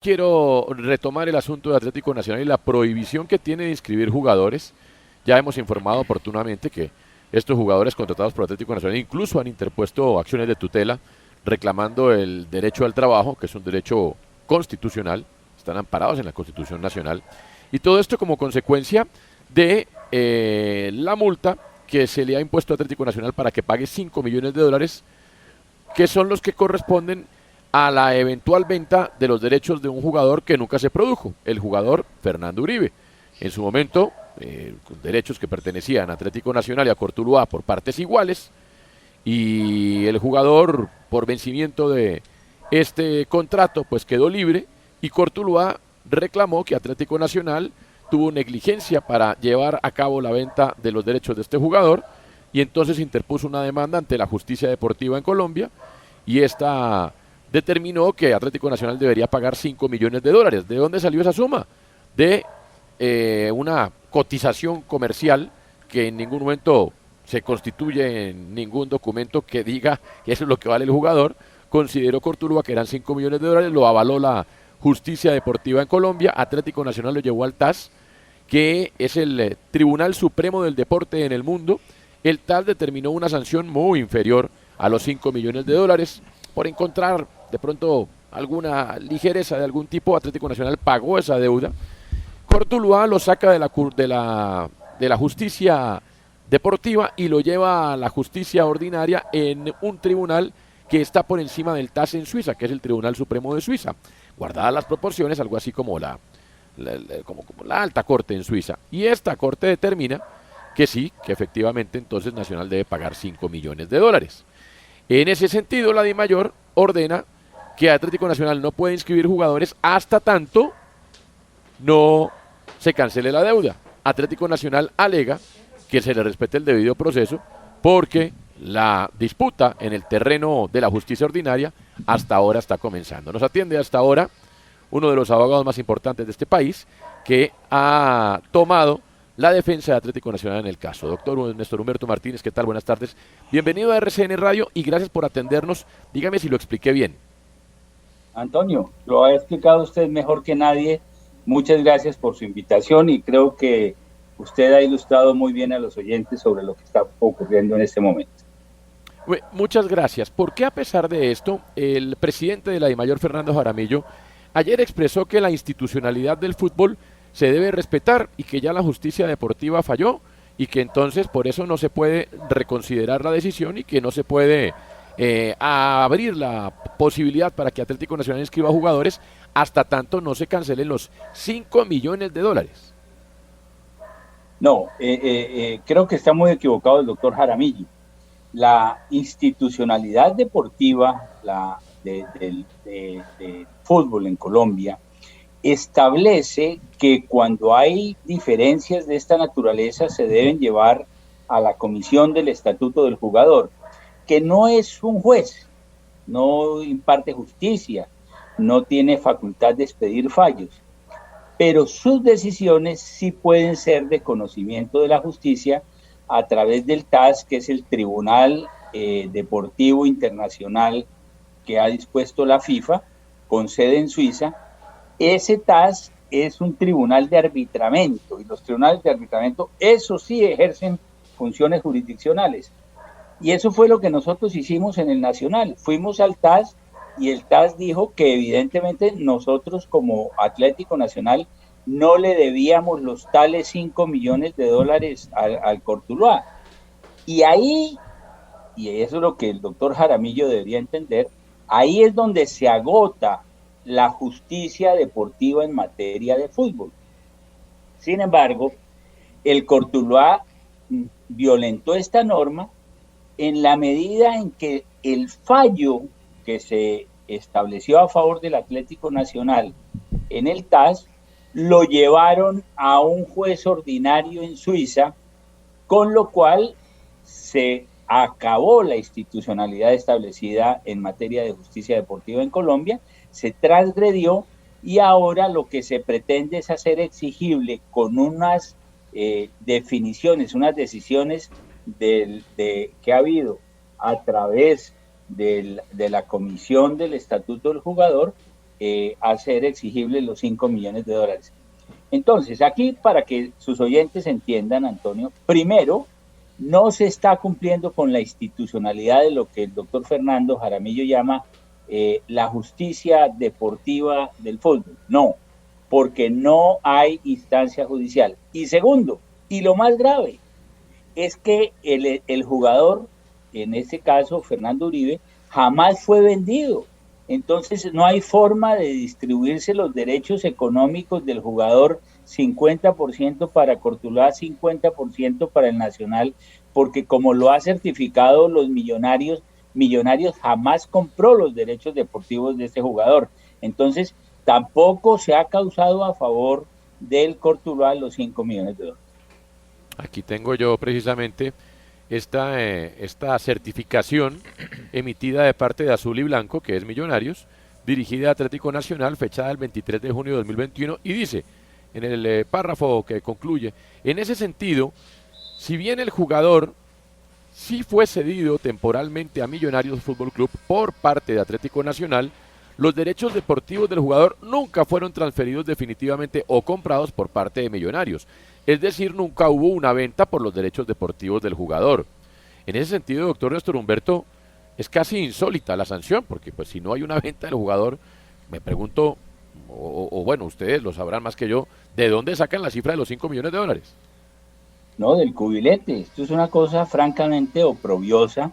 Quiero retomar el asunto de Atlético Nacional y la prohibición que tiene de inscribir jugadores. Ya hemos informado oportunamente que estos jugadores contratados por Atlético Nacional incluso han interpuesto acciones de tutela reclamando el derecho al trabajo, que es un derecho constitucional, están amparados en la Constitución Nacional, y todo esto como consecuencia de la multa que se le ha impuesto a Atlético Nacional para que pague 5 millones de dólares, que son los que corresponden a la eventual venta de los derechos de un jugador que nunca se produjo, el jugador Fernando Uribe. En su momento, con derechos que pertenecían a Atlético Nacional y a Cortuluá por partes iguales, y el jugador, por vencimiento de este contrato, pues quedó libre, y Cortuluá reclamó que Atlético Nacional tuvo negligencia para llevar a cabo la venta de los derechos de este jugador, y entonces interpuso una demanda ante la justicia deportiva en Colombia, y esta determinó que Atlético Nacional debería pagar 5 millones de dólares. ¿De dónde salió esa suma? De una cotización comercial que en ningún momento se constituye en ningún documento que diga que eso es lo que vale el jugador. Consideró Cortuluá que eran 5 millones de dólares, lo avaló la justicia deportiva en Colombia, Atlético Nacional lo llevó al TAS, que es el Tribunal Supremo del Deporte en el mundo. El TAS determinó una sanción muy inferior a los 5 millones de dólares por encontrar de pronto alguna ligereza de algún tipo. Atlético Nacional pagó esa deuda. Cortuluá lo saca de la justicia deportiva y lo lleva a la justicia ordinaria en un tribunal que está por encima del TAS en Suiza, que es el Tribunal Supremo de Suiza. Guardadas las proporciones, algo así como como la alta corte en Suiza. Y esta corte determina que sí, que efectivamente entonces Nacional debe pagar 5 millones de dólares. En ese sentido, la DIMAYOR ordena que Atlético Nacional no puede inscribir jugadores hasta tanto no se cancele la deuda. Atlético Nacional alega que se le respete el debido proceso porque la disputa en el terreno de la justicia ordinaria hasta ahora está comenzando. Nos atiende hasta ahora uno de los abogados más importantes de este país que ha tomado la defensa de Atlético Nacional en el caso. Doctor Néstor Humberto Martínez, ¿qué tal? Buenas tardes. Bienvenido a RCN Radio y gracias por atendernos. Dígame si lo expliqué bien. Antonio, lo ha explicado usted mejor que nadie. Muchas gracias por su invitación y creo que usted ha ilustrado muy bien a los oyentes sobre lo que está ocurriendo en este momento. Muchas gracias. ¿Por qué a pesar de esto, el presidente de la DIMAYOR, Fernando Jaramillo, ayer expresó que la institucionalidad del fútbol se debe respetar y que ya la justicia deportiva falló y que entonces por eso no se puede reconsiderar la decisión y que no se puede abrir la posibilidad para que Atlético Nacional inscriba jugadores hasta tanto no se cancelen los 5 millones de dólares? No, creo que está muy equivocado el doctor Jaramillo. La institucionalidad deportiva de fútbol en Colombia establece que cuando hay diferencias de esta naturaleza se deben llevar a la comisión del estatuto del jugador, que no es un juez, no imparte justicia, no tiene facultad de expedir fallos, pero sus decisiones sí pueden ser de conocimiento de la justicia a través del TAS, que es el Tribunal Deportivo Internacional que ha dispuesto la FIFA, con sede en Suiza. Ese TAS es un tribunal de arbitramiento y los tribunales de arbitramiento, eso sí, ejercen funciones jurisdiccionales. Y eso fue lo que nosotros hicimos en el Nacional. Fuimos al TAS y el TAS dijo que evidentemente nosotros como Atlético Nacional no le debíamos los tales 5 millones de dólares al Cortuluá. Y ahí, y eso es lo que el doctor Jaramillo debería entender, ahí es donde se agota la justicia deportiva en materia de fútbol. Sin embargo, el Cortuluá violentó esta norma en la medida en que el fallo que se estableció a favor del Atlético Nacional en el TAS lo llevaron a un juez ordinario en Suiza, con lo cual se acabó la institucionalidad establecida en materia de justicia deportiva en Colombia, se transgredió y ahora lo que se pretende es hacer exigible con unas definiciones, unas decisiones que ha habido a través de la comisión del estatuto del jugador, hacer exigibles los 5 millones de dólares. Entonces, aquí para que sus oyentes entiendan, Antonio, primero, no se está cumpliendo con la institucionalidad de lo que el doctor Fernando Jaramillo llama la justicia deportiva del fútbol. No, porque no hay instancia judicial. Y segundo, y lo más grave, es que el jugador, en este caso Fernando Uribe, jamás fue vendido. Entonces no hay forma de distribuirse los derechos económicos del jugador, 50% para Cortuluá, 50% para el Nacional, porque como lo ha certificado los Millonarios, Millonarios jamás compró los derechos deportivos de este jugador. Entonces tampoco se ha causado a favor del Cortuluá los 5 millones de dólares. Aquí tengo yo precisamente esta certificación emitida de parte de Azul y Blanco, que es Millonarios, dirigida a Atlético Nacional, fechada el 23 de junio de 2021, y dice, en el párrafo que concluye, en ese sentido, si bien el jugador sí fue cedido temporalmente a Millonarios Fútbol Club por parte de Atlético Nacional, los derechos deportivos del jugador nunca fueron transferidos definitivamente o comprados por parte de Millonarios. Es decir, nunca hubo una venta por los derechos deportivos del jugador. En ese sentido, doctor Néstor Humberto, es casi insólita la sanción, porque pues si no hay una venta del jugador, me pregunto, o bueno, ustedes lo sabrán más que yo, ¿de dónde sacan la cifra de los 5 millones de dólares? No, del cubilete. Esto es una cosa francamente oprobiosa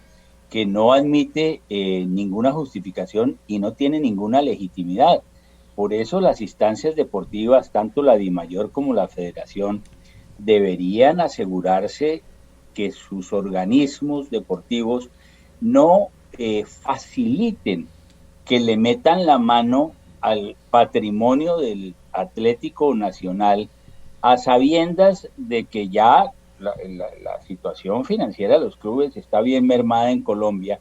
que no admite ninguna justificación y no tiene ninguna legitimidad. Por eso las instancias deportivas, tanto la DIMAYOR como la Federación, deberían asegurarse que sus organismos deportivos no faciliten que le metan la mano al patrimonio del Atlético Nacional a sabiendas de que ya la situación financiera de los clubes está bien mermada en Colombia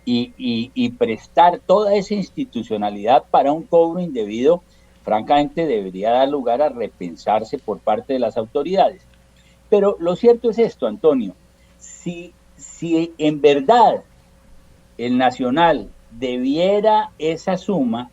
y prestar toda esa institucionalidad para un cobro indebido, francamente debería dar lugar a repensarse por parte de las autoridades. Pero lo cierto es esto, Antonio, si en verdad el Nacional debiera esa suma,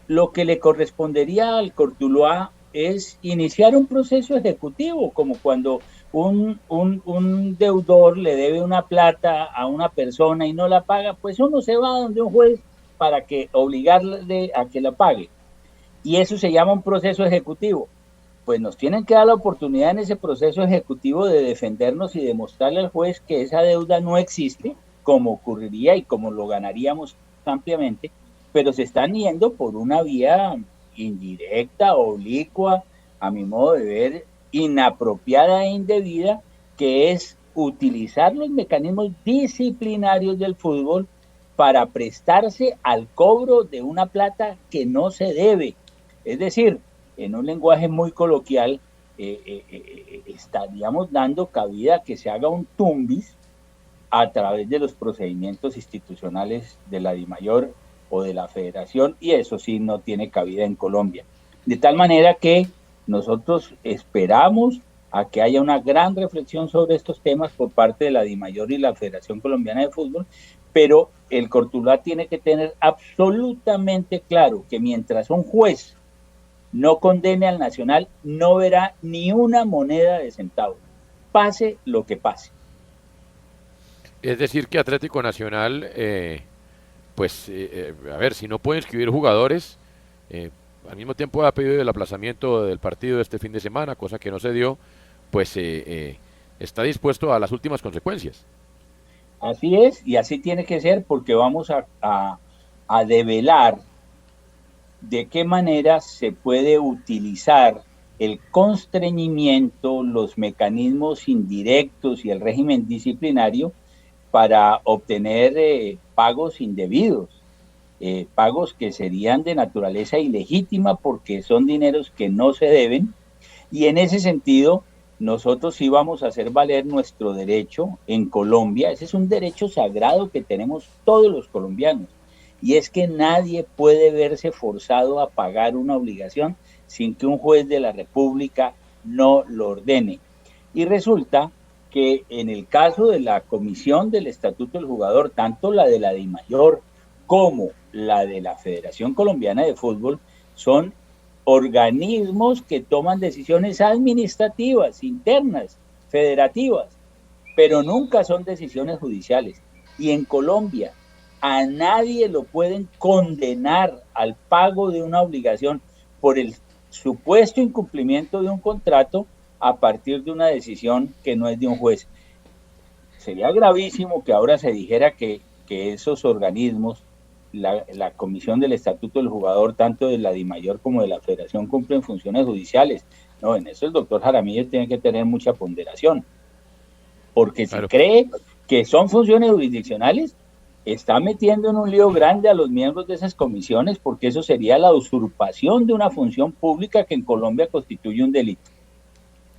lo que le correspondería al Cortuluá es iniciar un proceso ejecutivo, como cuando un deudor le debe una plata a una persona y no la paga, pues uno se va donde un juez para que obligarle a que la pague. Y eso se llama un proceso ejecutivo. Pues nos tienen que dar la oportunidad en ese proceso ejecutivo de defendernos y demostrarle al juez que esa deuda no existe, como ocurriría y como lo ganaríamos ampliamente, pero se están yendo por una vía indirecta, oblicua, a mi modo de ver, inapropiada e indebida, que es utilizar los mecanismos disciplinarios del fútbol para prestarse al cobro de una plata que no se debe. Es decir, en un lenguaje muy coloquial, estaríamos dando cabida a que se haga un tumbis a través de los procedimientos institucionales de la DIMAYOR o de la Federación, y eso sí no tiene cabida en Colombia. De tal manera que nosotros esperamos a que haya una gran reflexión sobre estos temas por parte de la DIMAYOR y la Federación Colombiana de Fútbol, pero el Cortuluá tiene que tener absolutamente claro que mientras un juez no condene al Nacional, no verá ni una moneda de centavo, pase lo que pase. Es decir, que Atlético Nacional, a ver, si no puede inscribir jugadores, al mismo tiempo ha pedido el aplazamiento del partido de este fin de semana, cosa que no se dio, pues está dispuesto a las últimas consecuencias. Así es, y así tiene que ser, porque vamos a develar de qué manera se puede utilizar el constreñimiento, los mecanismos indirectos y el régimen disciplinario para obtener pagos indebidos, pagos que serían de naturaleza ilegítima porque son dineros que no se deben, y en ese sentido nosotros sí vamos a hacer valer nuestro derecho en Colombia. Ese es un derecho sagrado que tenemos todos los colombianos, y es que nadie puede verse forzado a pagar una obligación sin que un juez de la República no lo ordene. Y resulta que en el caso de la comisión del Estatuto del Jugador, tanto la de la DIMAYOR como la de la Federación Colombiana de Fútbol son organismos que toman decisiones administrativas, internas, federativas, pero nunca son decisiones judiciales. Y en Colombia a nadie lo pueden condenar al pago de una obligación por el supuesto incumplimiento de un contrato a partir de una decisión que no es de un juez. Sería gravísimo que ahora se dijera que esos organismos, la Comisión del Estatuto del Jugador, tanto de la DIMAYOR como de la Federación, cumplen funciones judiciales. No, en eso el doctor Jaramillo tiene que tener mucha ponderación, porque si cree que son funciones jurisdiccionales, está metiendo en un lío grande a los miembros de esas comisiones, porque eso sería la usurpación de una función pública que en Colombia constituye un delito.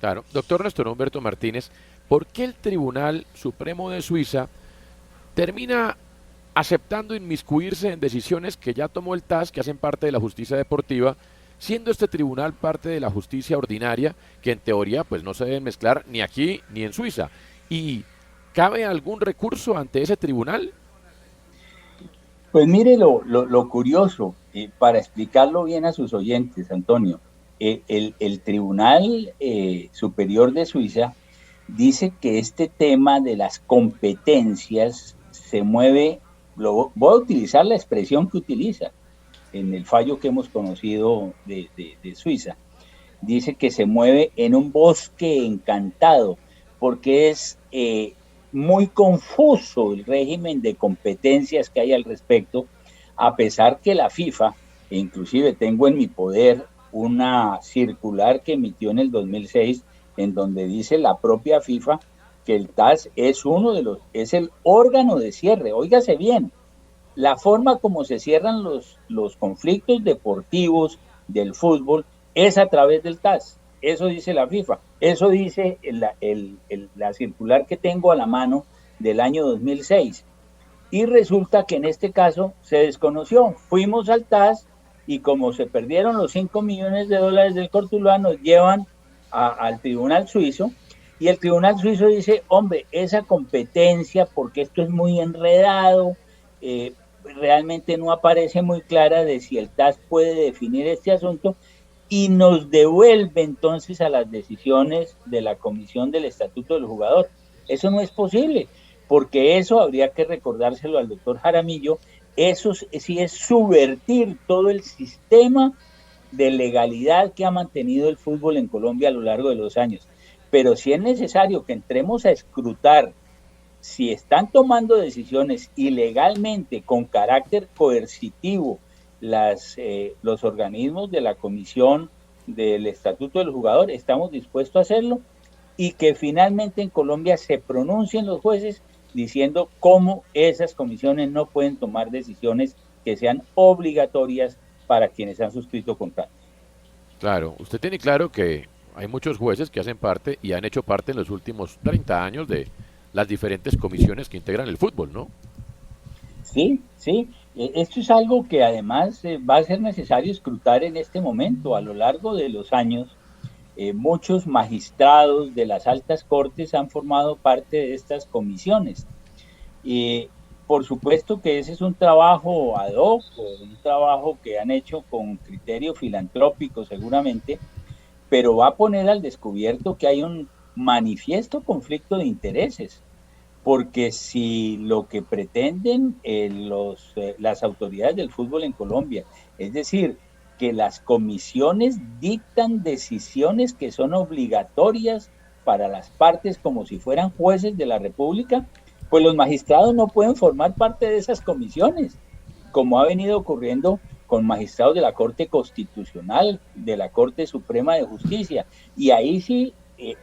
Claro. Doctor Néstor Humberto Martínez, ¿por qué el Tribunal Supremo de Suiza termina aceptando inmiscuirse en decisiones que ya tomó el TAS, que hacen parte de la justicia deportiva, siendo este tribunal parte de la justicia ordinaria, que en teoría pues no se deben mezclar ni aquí ni en Suiza? ¿Y cabe algún recurso ante ese tribunal? Pues mire lo curioso, para explicarlo bien a sus oyentes, Antonio, el Tribunal Superior de Suiza dice que este tema de las competencias se mueve, voy a utilizar la expresión que utiliza en el fallo que hemos conocido de Suiza, dice que se mueve en un bosque encantado, porque es muy confuso el régimen de competencias que hay al respecto, a pesar que la FIFA, e inclusive tengo en mi poder una circular que emitió en el 2006, en donde dice la propia FIFA que el TAS es el órgano de cierre. Óigase bien, la forma como se cierran los conflictos deportivos del fútbol es a través del TAS. Eso dice la FIFA, eso dice la circular que tengo a la mano del año 2006. Y resulta que en este caso se desconoció. Fuimos al TAS y como se perdieron los 5 millones de dólares del Cortuluá, nos llevan al Tribunal Suizo, y el Tribunal Suizo dice, hombre, esa competencia, porque esto es muy enredado, realmente no aparece muy clara de si el TAS puede definir este asunto, y nos devuelve entonces a las decisiones de la Comisión del Estatuto del Jugador. Eso no es posible, porque eso habría que recordárselo al doctor Jaramillo, eso sí es subvertir todo el sistema de legalidad que ha mantenido el fútbol en Colombia a lo largo de los años. Pero si es necesario que entremos a escrutar si están tomando decisiones ilegalmente con carácter coercitivo los organismos de la Comisión del Estatuto del Jugador, estamos dispuestos a hacerlo, y que finalmente en Colombia se pronuncien los jueces diciendo cómo esas comisiones no pueden tomar decisiones que sean obligatorias para quienes han suscrito contratos. Claro, usted tiene claro que hay muchos jueces que hacen parte y han hecho parte en los últimos 30 años de las diferentes comisiones que integran el fútbol, ¿no? Sí, sí. Esto es algo que además va a ser necesario escrutar en este momento. A lo largo de los años, muchos magistrados de las altas cortes han formado parte de estas comisiones. Y por supuesto que ese es un trabajo ad hoc, un trabajo que han hecho con criterio filantrópico seguramente, pero va a poner al descubierto que hay un manifiesto conflicto de intereses, porque si lo que pretenden las autoridades del fútbol en Colombia, es decir, que las comisiones dictan decisiones que son obligatorias para las partes como si fueran jueces de la República, pues los magistrados no pueden formar parte de esas comisiones, como ha venido ocurriendo con magistrados de la Corte Constitucional, de la Corte Suprema de Justicia, y ahí sí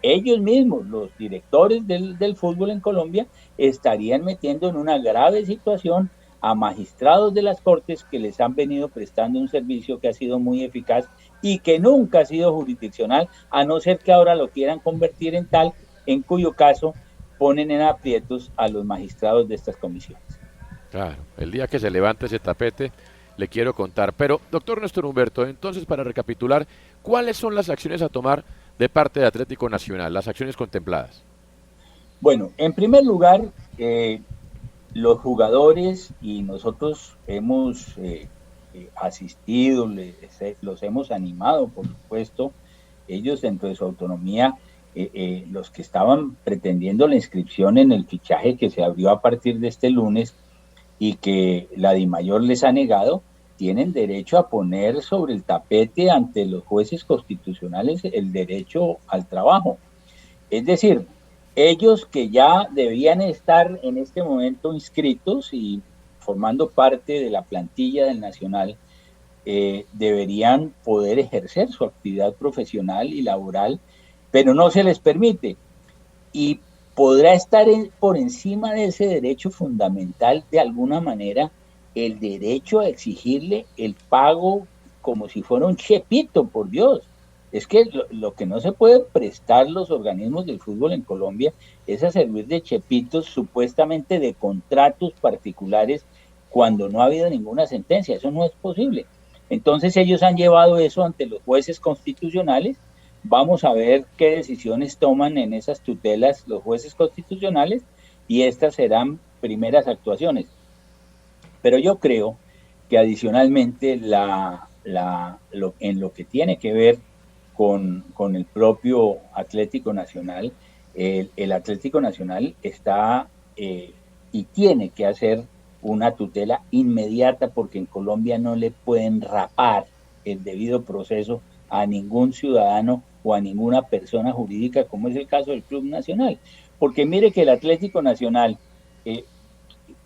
ellos mismos, los directores del fútbol en Colombia, estarían metiendo en una grave situación a magistrados de las Cortes que les han venido prestando un servicio que ha sido muy eficaz y que nunca ha sido jurisdiccional, a no ser que ahora lo quieran convertir en tal, en cuyo caso ponen en aprietos a los magistrados de estas comisiones. Claro, el día que se levante ese tapete le quiero contar. Pero, doctor Néstor Humberto, entonces para recapitular, ¿cuáles son las acciones a tomar de parte de Atlético Nacional, las acciones contempladas? Bueno, en primer lugar, los jugadores y nosotros hemos asistido, los hemos animado, por supuesto, ellos dentro de su autonomía, los que estaban pretendiendo la inscripción en el fichaje que se abrió a partir de este lunes y que la DIMAYOR les ha negado, tienen derecho a poner sobre el tapete ante los jueces constitucionales el derecho al trabajo. Es decir, ellos que ya debían estar en este momento inscritos y formando parte de la plantilla del Nacional, deberían poder ejercer su actividad profesional y laboral, pero no se les permite. Y podrá estar por encima de ese derecho fundamental, de alguna manera, el derecho a exigirle el pago como si fuera un chepito, por Dios. Es que lo que no se puede prestar los organismos del fútbol en Colombia es a servir de chepitos supuestamente de contratos particulares cuando no ha habido ninguna sentencia. Eso no es posible. Entonces ellos han llevado eso ante los jueces constitucionales. Vamos a ver qué decisiones toman en esas tutelas los jueces constitucionales y estas serán primeras actuaciones. Pero yo creo que adicionalmente en lo que tiene que ver con el propio Atlético Nacional, el Atlético Nacional está y tiene que hacer una tutela inmediata porque en Colombia no le pueden rapar el debido proceso a ningún ciudadano o a ninguna persona jurídica, como es el caso del Club Nacional. Porque mire que el Atlético Nacional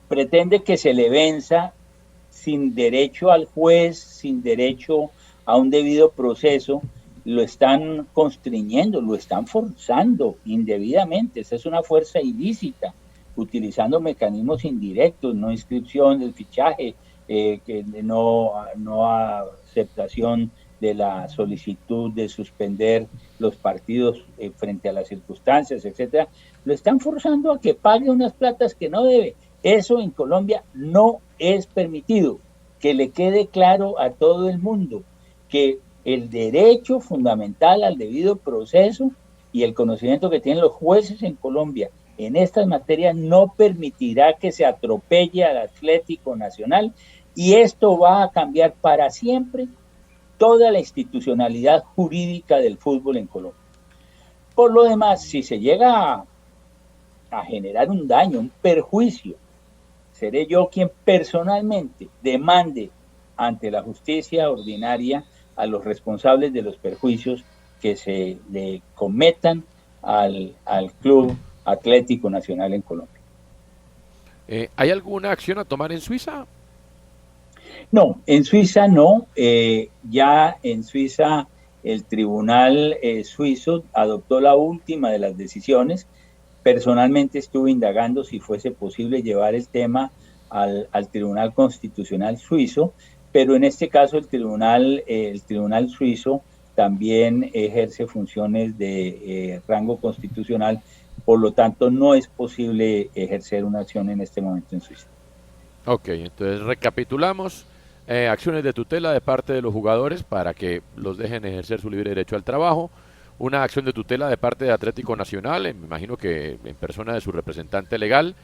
pretende que se le venza sin derecho al juez, sin derecho a un debido proceso, lo están constriñendo, lo están forzando indebidamente. Esa es una fuerza ilícita, utilizando mecanismos indirectos, no inscripción del fichaje, que no aceptación de la solicitud de suspender los partidos frente a las circunstancias, etcétera. Lo están forzando a que pague unas platas que no debe. Eso en Colombia no es permitido. Que le quede claro a todo el mundo que el derecho fundamental al debido proceso y el conocimiento que tienen los jueces en Colombia en estas materias no permitirá que se atropelle al Atlético Nacional, y esto va a cambiar para siempre toda la institucionalidad jurídica del fútbol en Colombia. Por lo demás, si se llega a generar un daño, un perjuicio, seré yo quien personalmente demande ante la justicia ordinaria a los responsables de los perjuicios que se le cometan al Club Atlético Nacional en Colombia. ¿Hay alguna acción a tomar en Suiza? No, en Suiza no. Ya en Suiza el tribunal suizo adoptó la última de las decisiones. Personalmente estuve indagando si fuese posible llevar el tema al Tribunal Constitucional suizo, pero en este caso el tribunal suizo también ejerce funciones de rango constitucional, por lo tanto no es posible ejercer una acción en este momento en Suiza. Ok, entonces recapitulamos. Acciones de tutela de parte de los jugadores para que los dejen ejercer su libre derecho al trabajo. Una acción de tutela de parte de Atlético Nacional, me imagino que en persona de su representante legal,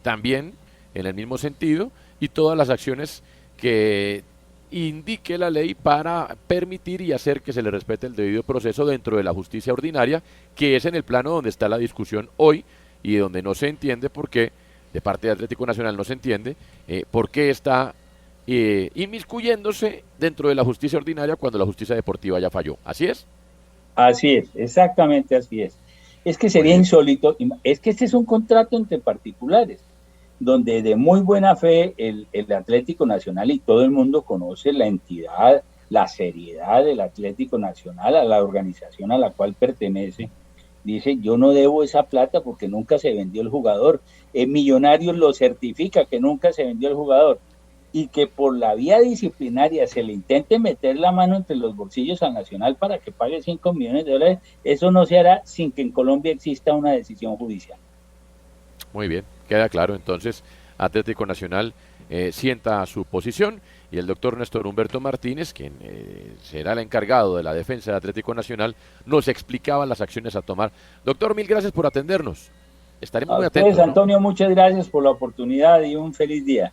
también en el mismo sentido, y todas las acciones que indique la ley para permitir y hacer que se le respete el debido proceso dentro de la justicia ordinaria, que es en el plano donde está la discusión hoy y donde no se entiende por qué, de parte de Atlético Nacional no se entiende, por qué está inmiscuyéndose dentro de la justicia ordinaria cuando la justicia deportiva ya falló. ¿Así es? Así es, exactamente así es. Es que sería insólito, es que este es un contrato entre particulares, donde de muy buena fe el Atlético Nacional, y todo el mundo conoce la entidad, la seriedad del Atlético Nacional, a la organización a la cual pertenece, dice: yo no debo esa plata porque nunca se vendió el jugador. Millonarios lo certifica que nunca se vendió el jugador, y que por la vía disciplinaria se le intente meter la mano entre los bolsillos al Nacional para que pague 5 millones de dólares, eso no se hará sin que en Colombia exista una decisión judicial. Muy bien, queda claro. Entonces, Atlético Nacional sienta su posición, y el doctor Néstor Humberto Martínez, quien será el encargado de la defensa de Atlético Nacional, nos explicaba las acciones a tomar. Doctor, mil gracias por atendernos. Estaremos A muy ustedes, atentos, ¿no? Antonio, muchas gracias por la oportunidad y un feliz día.